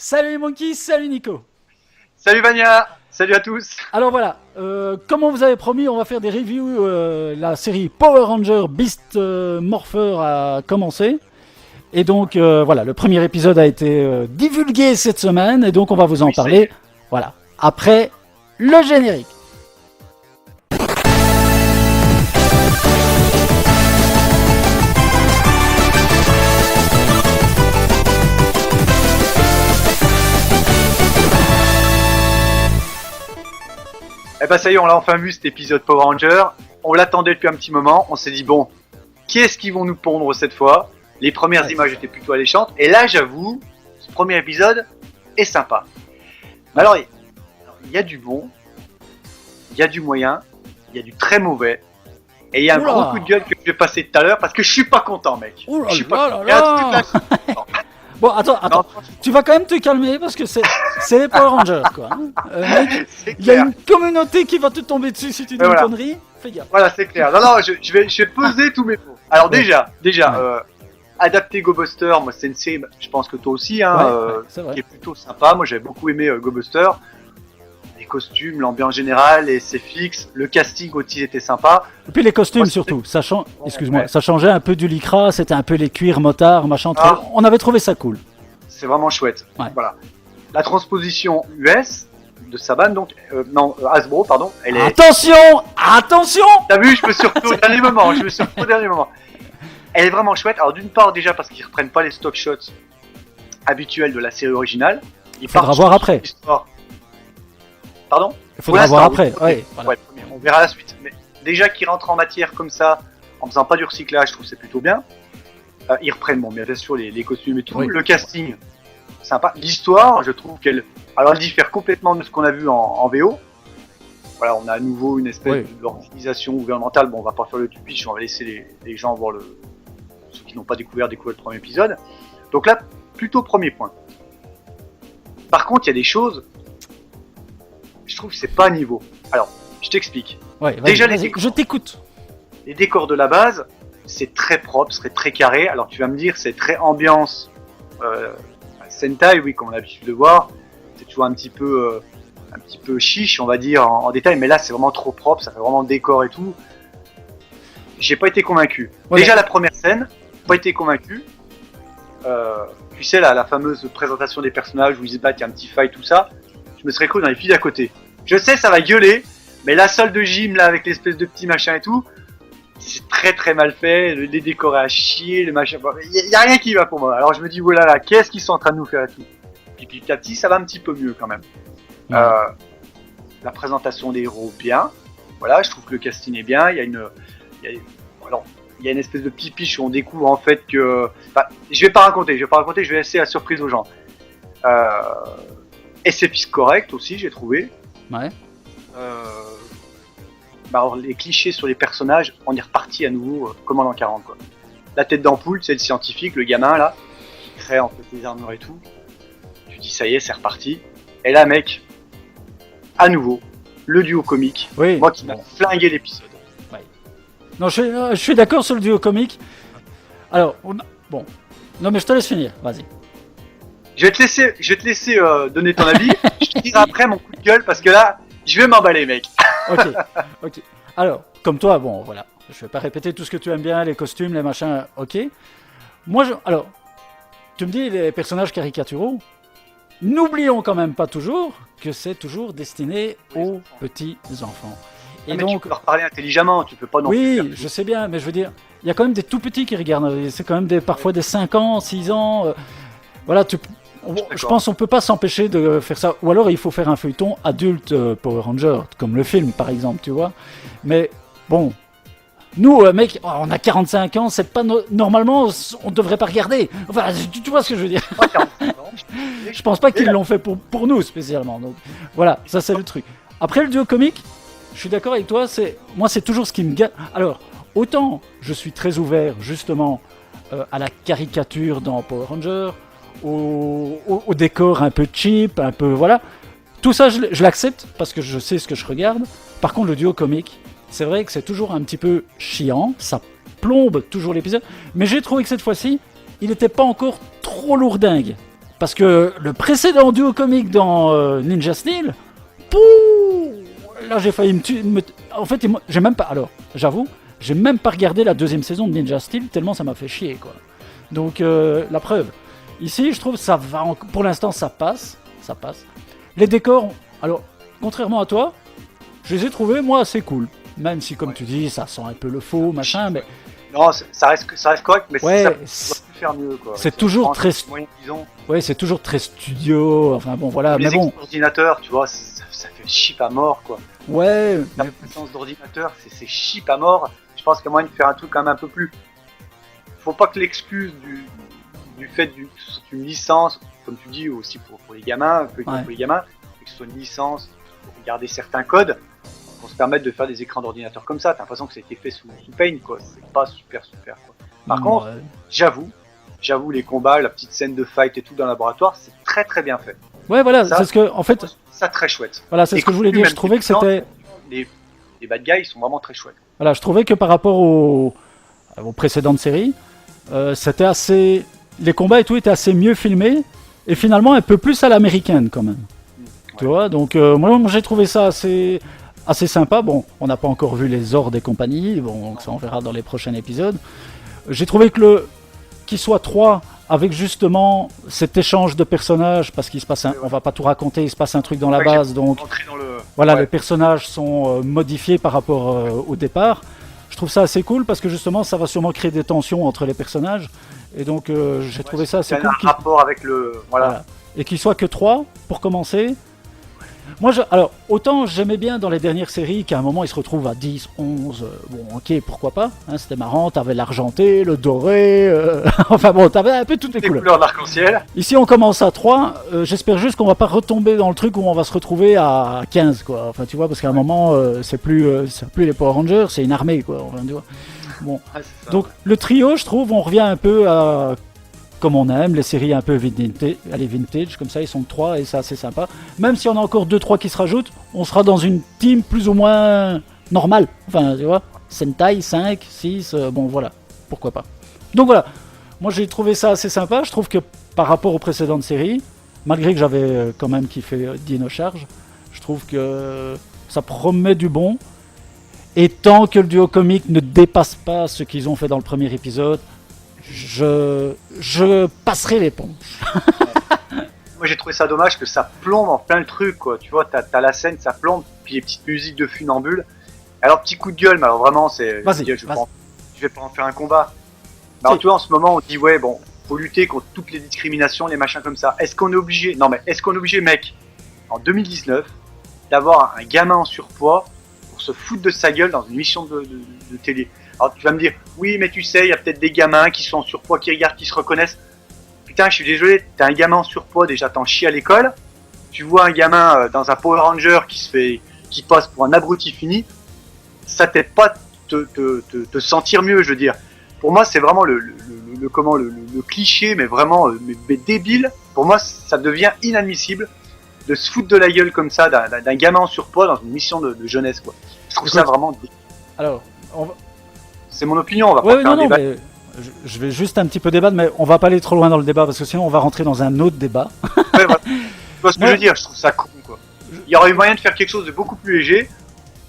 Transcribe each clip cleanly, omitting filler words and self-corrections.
Salut les monkeys, salut Nico. Salut Vania, salut à tous. Alors voilà, comme on vous avait promis, on va faire des reviews. La série Power Ranger Beast Morpher a commencé. Et donc voilà, le premier épisode a été divulgué cette semaine. Et donc on va vous en parler. Voilà, après le générique. Eh ben ça y est, on l'a enfin vu cet épisode Power Ranger. On l'attendait depuis un petit moment. On s'est dit bon, qu'est-ce qu'ils vont nous pondre cette fois? Les premières images étaient plutôt alléchantes. Et là, j'avoue, ce premier épisode est sympa. Mais alors, il y a du bon, il y a du moyen, il y a du très mauvais. Et il y a un gros coup de gueule que je vais passer tout à l'heure parce que je suis pas content, mec. Je suis pas content. Bon, attends, tu vas quand même te calmer parce que c'est les Power Rangers, quoi. Mec, il y a une communauté qui va te tomber dessus si tu dis une connerie. Fais gaffe. Voilà, c'est clair. Non, je vais peser tous mes mots. Alors déjà, adapter Go Buster, moi c'est une série, je pense que toi aussi, qui est plutôt sympa. Moi j'avais beaucoup aimé Go Buster. Les costumes, l'ambiance générale, et c'est fixe. Le casting aussi était sympa. Et puis les costumes surtout, ça changeait un peu du lycra, c'était un peu les cuirs motards, machin. On avait trouvé ça cool. C'est vraiment chouette. Ouais. Voilà. La transposition US de Saban, donc Hasbro, pardon. Elle est... Attention. T'as vu, je me suis repris au dernier moment. Elle est vraiment chouette. Alors d'une part déjà parce qu'ils reprennent pas les stock shots habituels de la série originale. Il faudra voir après. Pardon ? Il faudra voir après. Ouais, voilà. Ouais, on verra la suite. Mais déjà qu'ils rentrent en matière comme ça, en faisant pas du recyclage, je trouve que c'est plutôt bien. Ils reprennent, bien sûr, les costumes et tout. Oui. Le casting, sympa. L'histoire, je trouve qu'elle diffère complètement de ce qu'on a vu en VO. Voilà, on a à nouveau une espèce d'organisation gouvernementale. Bon, on va pas faire le pitch, on va laisser les gens voir ceux qui n'ont pas découvert le premier épisode. Donc là, plutôt premier point. Par contre, il y a des choses, je trouve que c'est pas à niveau. Alors, je t'explique. Ouais, déjà, je t'écoute. Les décors de la base, c'est très propre, c'est très carré. Alors tu vas me dire, c'est très ambiance Sentai, oui, comme on a l'habitude de voir. C'est toujours un petit peu chiche, on va dire, en détail. Mais là, c'est vraiment trop propre, ça fait vraiment décor et tout. J'ai pas été convaincu. Ouais. Déjà, la première scène, pas été convaincu. Tu sais, la fameuse présentation des personnages où ils se battent, il y a un petit fight, tout ça. Je me serais cru dans les filles d'à côté. Je sais, ça va gueuler, mais la salle de gym, là, avec l'espèce de petit machin et tout, c'est très très mal fait, les décors à chier, le machin, il y a rien qui va pour moi. Alors je me dis, voilà, là, qu'est-ce qu'ils sont en train de nous faire et tout. Puis petit à petit, ça va un petit peu mieux quand même. Ouais. La présentation des héros, bien. Voilà, je trouve que le casting est bien. Il y a une espèce de petit pitch où on découvre en fait que... je vais pas raconter, je vais laisser la surprise aux gens. Et c'est correct aussi, j'ai trouvé. Ouais. Alors, les clichés sur les personnages, on est reparti à nouveau comme en l'an 40, quoi. La tête d'ampoule, c'est le scientifique, le gamin là, qui crée en fait les armures et tout. Tu dis ça y est, c'est reparti. Et là, mec, à nouveau, le duo comique, moi qui m'a flingué l'épisode. Ouais. Non, je suis d'accord sur le duo comique. Alors, bon, non mais je te laisse finir, vas-y. Je vais te laisser donner ton avis. Je te dirai après mon coup de gueule parce que là, je vais m'emballer, mec. Ok. Alors, comme toi, bon, voilà. Je vais pas répéter tout ce que tu aimes bien, les costumes, les machins, ok. Moi, alors, tu me dis les personnages caricaturaux. N'oublions quand même pas toujours que c'est toujours destiné aux petits enfants. Et donc, tu peux leur parler intelligemment, tu peux pas non plus. Oui, je sais bien, mais je veux dire, il y a quand même des tout petits qui regardent. C'est quand même parfois des 5 ans, 6 ans. Voilà, je pense qu'on peut pas s'empêcher de faire ça. Ou alors il faut faire un feuilleton adulte Power Ranger, comme le film par exemple, tu vois. Mais bon, nous, mec, on a 45 ans, c'est pas normalement, on devrait pas regarder. Enfin, tu vois ce que je veux dire. Je pense pas qu'ils l'ont fait pour nous spécialement. Donc voilà, ça c'est le truc. Après le duo comique, je suis d'accord avec toi, moi c'est toujours ce qui me gâte. Alors, autant je suis très ouvert justement à la caricature dans Power Ranger, au décor un peu cheap, un peu voilà. Tout ça, je l'accepte parce que je sais ce que je regarde. Par contre, le duo comique, c'est vrai que c'est toujours un petit peu chiant. Ça plombe toujours l'épisode. Mais j'ai trouvé que cette fois-ci, il n'était pas encore trop lourdingue. Parce que le précédent duo comique dans Ninja Steel, pouh, là j'ai failli En fait, j'ai même pas. Alors, j'avoue, j'ai même pas regardé la deuxième saison de Ninja Steel tellement ça m'a fait chier, quoi. Donc, la preuve. Ici, je trouve ça va. Pour l'instant, ça passe. Les décors, alors, contrairement à toi, je les ai trouvés, moi, assez cool. Même si, comme tu dis, ça sent un peu le faux, machin, mais. Non, ça reste correct, mais ouais, ça doit plus faire mieux, quoi. C'est toujours très. Moyen, ouais, c'est toujours très studio. Enfin bon, voilà. Les mais bon. ordinateurs, tu vois, ça fait cheap à mort, quoi. Ouais. La puissance d'ordinateur, c'est cheap à mort. Je pense qu'il y a moyen de faire un truc quand même un peu plus. Faut pas que l'excuse du fait d'une licence, comme tu dis, aussi pour les gamins, pour les gamins, que ce soit une licence pour garder certains codes, pour se permettre de faire des écrans d'ordinateur comme ça. T'as l'impression que ça a été fait sous Paint, quoi. C'est pas super, quoi. Par contre, j'avoue, les combats, la petite scène de fight et tout dans le laboratoire, c'est très très bien fait. Ouais, voilà, c'est ce que, en fait. Ça très chouette. Voilà, c'est ce que je voulais dire. Je trouvais que c'était. Les bad guys, ils sont vraiment très chouettes. Voilà, je trouvais que par rapport aux précédentes séries, c'était assez. Les combats et tout étaient assez mieux filmés et finalement un peu plus à l'américaine quand même. Ouais. Tu vois, donc moi j'ai trouvé ça assez sympa. Bon, on n'a pas encore vu les Zord et compagnie, bon, donc ça on verra dans les prochains épisodes. J'ai trouvé que qu'il soit 3 avec justement cet échange de personnages, parce qu'il se passe on va pas tout raconter, il se passe un truc dans la base, donc voilà, les personnages sont modifiés par rapport au départ. Je trouve ça assez cool parce que justement ça va sûrement créer des tensions entre les personnages. Et donc j'ai trouvé ça assez cool. Un rapport avec le. Voilà. Et qu'il soit que 3 pour commencer. Moi, alors, autant j'aimais bien dans les dernières séries qu'à un moment ils se retrouvent à 10, 11. Bon, ok, pourquoi pas. Hein, c'était marrant, t'avais l'argenté, le doré. Enfin bon, t'avais un peu toutes les couleurs d'arc-en-ciel. Ici, on commence à 3. J'espère juste qu'on va pas retomber dans le truc où on va se retrouver à 15, quoi. Enfin, tu vois, parce qu'à un moment, c'est plus les Power Rangers, c'est une armée, quoi. Enfin, tu vois. Bon. Donc, le trio, je trouve, on revient un peu à. Comme on aime, les séries un peu vintage, comme ça, ils sont 3 et c'est assez sympa. Même si on a encore 2-3 qui se rajoutent, on sera dans une team plus ou moins normale. Enfin, tu vois, Sentai, 5, 6, bon voilà, pourquoi pas. Donc voilà, moi j'ai trouvé ça assez sympa. Je trouve que par rapport aux précédentes séries, malgré que j'avais quand même kiffé Dino Charge, je trouve que ça promet du bon. Et tant que le duo comique ne dépasse pas ce qu'ils ont fait dans le premier épisode, je passerai l'éponge. Moi j'ai trouvé ça dommage que ça plombe en plein le truc, quoi. Tu vois, t'as la scène, ça plombe, puis les petites musiques de funambule. Alors petit coup de gueule, mais alors vraiment je vais pas en faire un combat. Mais alors tu vois, en ce moment on dit ouais bon, faut lutter contre toutes les discriminations, les machins comme ça. Est-ce qu'on est obligé, mec, en 2019, d'avoir un gamin en surpoids pour se foutre de sa gueule dans une émission de télé? Alors tu vas me dire, oui mais tu sais, il y a peut-être des gamins qui sont en surpoids, qui regardent, qui se reconnaissent. Putain, je suis désolé, t'as un gamin en surpoids, déjà t'en chies à l'école. Tu vois un gamin dans un Power Ranger qui passe pour un abruti fini, ça t'aide pas te sentir mieux, je veux dire. Pour moi, c'est vraiment le cliché, mais vraiment mais débile. Pour moi, ça devient inadmissible de se foutre de la gueule comme ça d'un gamin en surpoids dans une mission de jeunesse, quoi. Je trouve ça vraiment débile. Alors, c'est mon opinion, on va pas faire un débat. Mais je vais juste un petit peu débattre, mais on va pas aller trop loin dans le débat parce que sinon on va rentrer dans un autre débat. Ouais, voilà. Tu vois ce que je veux dire, je trouve ça con, quoi. Il y aurait eu moyen de faire quelque chose de beaucoup plus léger,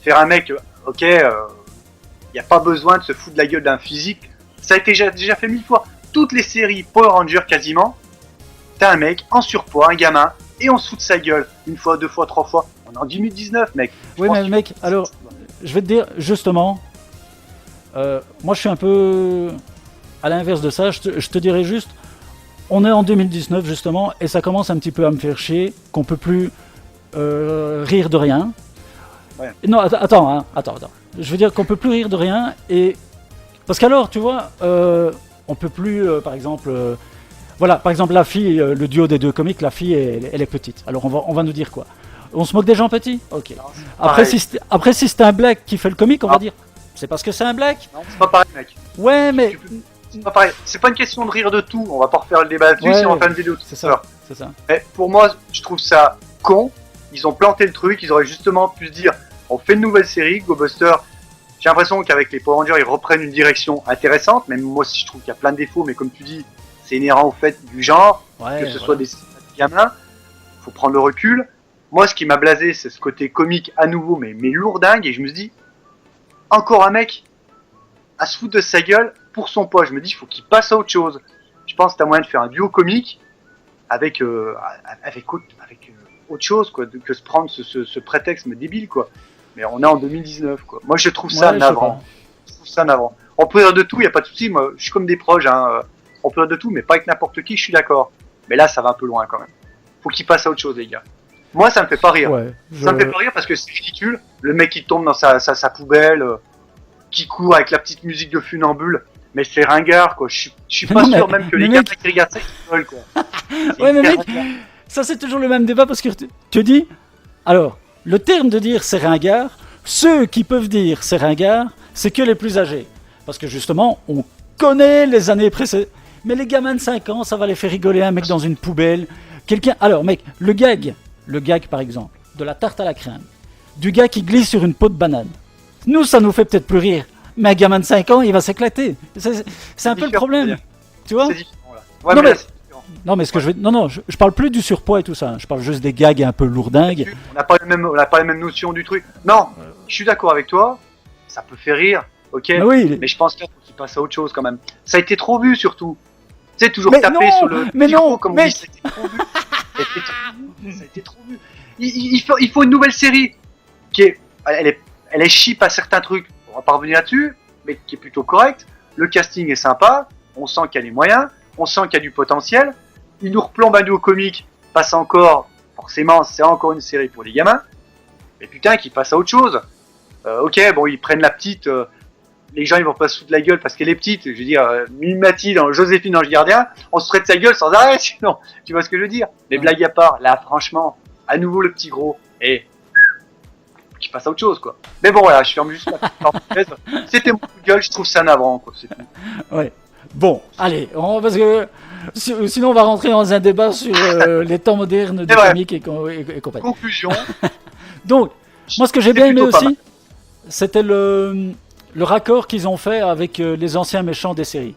faire un mec, ok, il n'y a pas besoin de se foutre de la gueule d'un physique. Ça a été déjà fait 1000 fois. Toutes les séries Power Rangers quasiment, t'as un mec en surpoids, un gamin, et on se fout de sa gueule. 1 fois, 2 fois, 3 fois. On est en 2019, mec. Oui, mais mec, alors, je vais te dire, justement, moi je suis un peu à l'inverse de ça. Je te dirais juste, on est en 2019 justement, et ça commence un petit peu à me faire chier qu'on peut plus rire de rien. Ouais. Non, attends. Je veux dire qu'on peut plus rire de rien, et parce qu'alors, tu vois, on peut plus, par exemple, voilà, par exemple la fille, le duo des deux comiques, la fille, elle est petite. Alors on va nous dire quoi? On se moque des gens petits? Ok. Non, après, si c'est un black qui fait le comique, on va dire, c'est parce que c'est un black? Non, c'est pas pareil, mec. Ouais, mais c'est pas pareil. C'est pas une question de rire de tout. On va pas refaire le débat là-dessus, si on va faire une vidéo tout à l'heure. C'est ça. Mais pour moi, je trouve ça con. Ils ont planté le truc. Ils auraient justement pu se dire, on fait une nouvelle série, Go Buster. J'ai l'impression qu'avec les Power Rangers, ils reprennent une direction intéressante. Même moi, si je trouve qu'il y a plein de défauts, mais comme tu dis, c'est inhérent au fait du genre. que ce soit des gamins, faut prendre le recul. Moi, ce qui m'a blasé, c'est ce côté comique à nouveau, mais lourdingue, et je me dis, encore un mec à se foutre de sa gueule pour son poids. Je me dis, il faut qu'il passe à autre chose. Je pense que t'as moyen de faire un duo comique avec autre chose, quoi, que se prendre ce prétexte mais débile, quoi. Mais on est en 2019, quoi. Moi, je trouve ça navrant. Je trouve ça navrant. On peut rire de tout, y a pas de souci. Moi, je suis comme des proches, hein. On peut rire de tout, mais pas avec n'importe qui. Je suis d'accord. Mais là, ça va un peu loin, quand même. Faut qu'il passe à autre chose, les gars. Moi, ça me fait pas rire. Ça me fait pas rire parce que c'est ridicule. Le mec qui tombe dans sa poubelle, qui court avec la petite musique de funambule. Mais c'est ringard, quoi. Je suis pas sûr même que les gars qui regardent ça, ils veulent, quoi. Ouais, mais mec, ça c'est toujours le même débat parce que tu dis, alors, le terme de dire c'est ringard, ceux qui peuvent dire c'est ringard, c'est que les plus âgés. Parce que justement, on connaît les années précédentes. Mais les gamins de 5 ans, ça va les faire rigoler, un mec dans une poubelle. Alors, mec, le gag par exemple, de la tarte à la crème, du gars qui glisse sur une peau de banane. Nous, ça nous fait peut-être plus rire. Mais un gamin de 5 ans, il va s'éclater. C'est un peu le problème. Tu vois ? C'est différent, là. Ouais, non, mais ce que je parle plus du surpoids et tout ça. Je parle juste des gags un peu lourdingues. On n'a pas les mêmes notions du truc. Non, je suis d'accord avec toi. Ça peut faire rire, ok. Mais je pense qu'il faut qu'il passe à autre chose quand même. Ça a été trop vu surtout. Tu sais, toujours taper sur le micro comme on dit. Ça a été trop vu. Ça a été trop vu. Il faut une nouvelle série elle est cheap à certains trucs. On va pas revenir là-dessus, mais qui est plutôt correcte. Le casting est sympa. On sent qu'il y a les moyens. On sent qu'il y a du potentiel. Il nous replombe à nous au comique. Passe encore. Forcément, c'est encore une série pour les gamins. Mais putain, qu'ils passent à autre chose. Ok, bon, ils prennent la petite. Les gens, ils vont pas se foutre de la gueule parce qu'elle est petite. Je veux dire, Mimati dans Joséphine Ange Gardien, on se ferait de sa gueule sans arrêt, sinon. Tu vois ce que je veux dire? Les blagues à part, là, franchement, à nouveau le petit gros. Et qui passe à autre chose, quoi. Mais bon, voilà, je ferme juste la petite parenthèse. C'était mon coup de gueule, je trouve ça navrant, quoi. C'est tout. Ouais. Bon, allez, parce que sinon on va rentrer dans un débat sur les temps modernes du comique et compagnie. Conclusion. Donc, moi ce que j'ai bien aimé aussi, c'était le raccord qu'ils ont fait avec les anciens méchants des séries.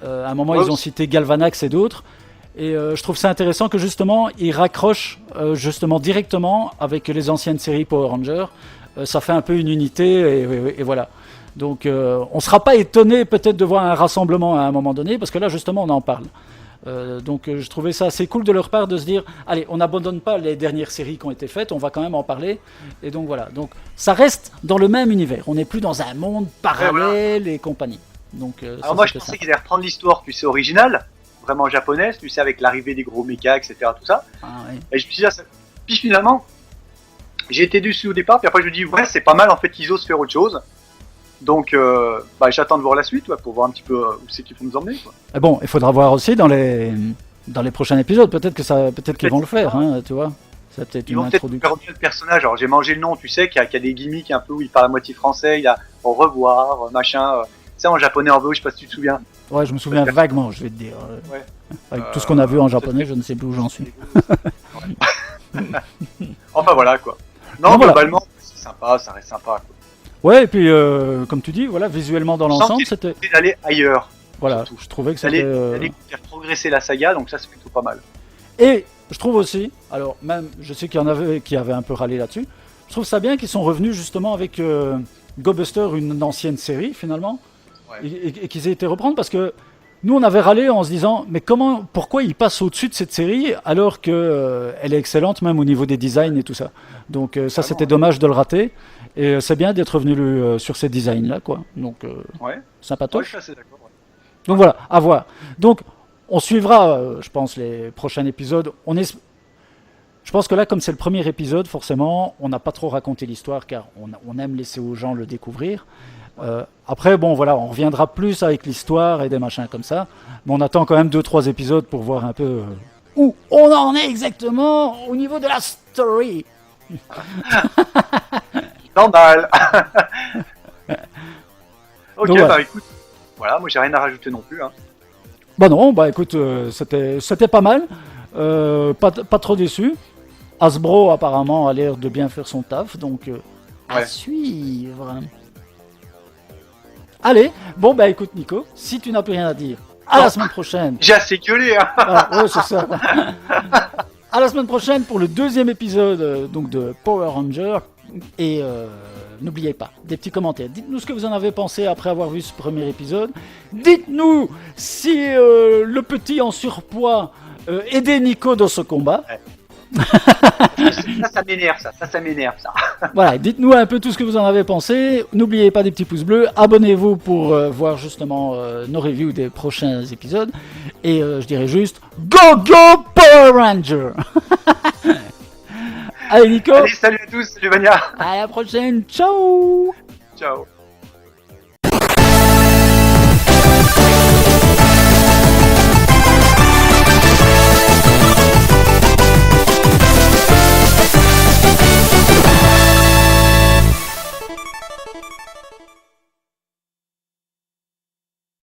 À un moment, ils ont cité Galvanax et d'autres. Et je trouve ça intéressant que justement, ils raccrochent justement directement avec les anciennes séries Power Rangers. Ça fait un peu une unité et voilà. Donc on ne sera pas étonné peut-être de voir un rassemblement à un moment donné, parce que là justement on en parle. Donc je trouvais ça assez cool de leur part de se dire, allez, on n'abandonne pas les dernières séries qui ont été faites, on va quand même en parler. Et donc voilà, donc ça reste dans le même univers, on n'est plus dans un monde parallèle et compagnie. Donc, alors moi je pensais qu'ils allaient reprendre l'histoire, tu sais, originale, vraiment japonaise, tu sais, avec l'arrivée des gros mechas, etc. tout ça. Et je me suis dit, puis finalement, j'ai été déçu au départ, puis après je me dis, ouais, c'est pas mal en fait qu'ils osent faire autre chose. Donc, j'attends de voir la suite pour voir un petit peu où c'est qu'ils vont nous emmener. Quoi. Et bon, il faudra voir aussi dans les prochains épisodes. Peut-être qu'ils vont le faire, hein, tu vois. C'est peut-être ils vont peut-être faire bien le personnage. Alors, j'ai mangé le nom, tu sais, qu'il y a des gimmicks un peu où il parle à moitié français. Il y a au revoir, machin. Tu sais, en japonais, en VO, je sais pas si tu te souviens. Ouais, je me souviens vaguement, je vais te dire. Ouais. Avec tout ce qu'on a vu en japonais, je ne sais plus où j'en suis. Enfin, voilà, quoi. Non, globalement, c'est sympa, ça reste sympa, quoi. Ouais, et puis comme tu dis, voilà, visuellement dans l'ensemble, c'était d'aller ailleurs. Voilà, je trouvais que c'était d'aller faire progresser la saga, donc ça c'est plutôt pas mal. Et je trouve aussi, alors même, je sais qu'il y en avait qui avaient un peu râlé là-dessus. Je trouve ça bien qu'ils sont revenus justement avec Go Buster, une ancienne série finalement, et qu'ils aient été reprendre parce que nous on avait râlé en se disant mais pourquoi ils passent au-dessus de cette série alors que elle est excellente même au niveau des designs et tout ça. Donc ça c'était dommage de le rater. Et c'est bien d'être revenu sur ces designs-là, quoi. Donc, sympatoche. Ouais, je suis assez d'accord, Donc voilà, à voir. Donc, on suivra, je pense, les prochains épisodes. Je pense que là, comme c'est le premier épisode, forcément, on n'a pas trop raconté l'histoire, car on aime laisser aux gens le découvrir. Après, bon, voilà, on reviendra plus avec l'histoire et des machins comme ça. Mais on attend quand même 2-3 épisodes pour voir un peu où on en est exactement au niveau de la story. Normal. Ok, donc, écoute, voilà, moi j'ai rien à rajouter non plus. Hein. Non, écoute, c'était pas mal, pas trop déçu. Hasbro apparemment a l'air de bien faire son taf, donc à suivre. Allez, bon écoute Nico, si tu n'as plus rien à dire, À la semaine prochaine. J'ai assez gueulé, hein. Voilà, ouais, c'est ça. À la semaine prochaine pour le 2e épisode donc de Power Ranger. Et n'oubliez pas, des petits commentaires. Dites-nous ce que vous en avez pensé après avoir vu ce premier épisode. Dites-nous si le petit en surpoids aidait Nico dans ce combat. Ouais. Ça m'énerve, ça m'énerve, ça. Voilà, dites-nous un peu tout ce que vous en avez pensé. N'oubliez pas des petits pouces bleus. Abonnez-vous pour voir justement nos reviews des prochains épisodes. Et je dirais juste Go Go Power Ranger. Allez Nico. Allez, salut à tous, salut Vania. À la prochaine. Ciao. Ciao.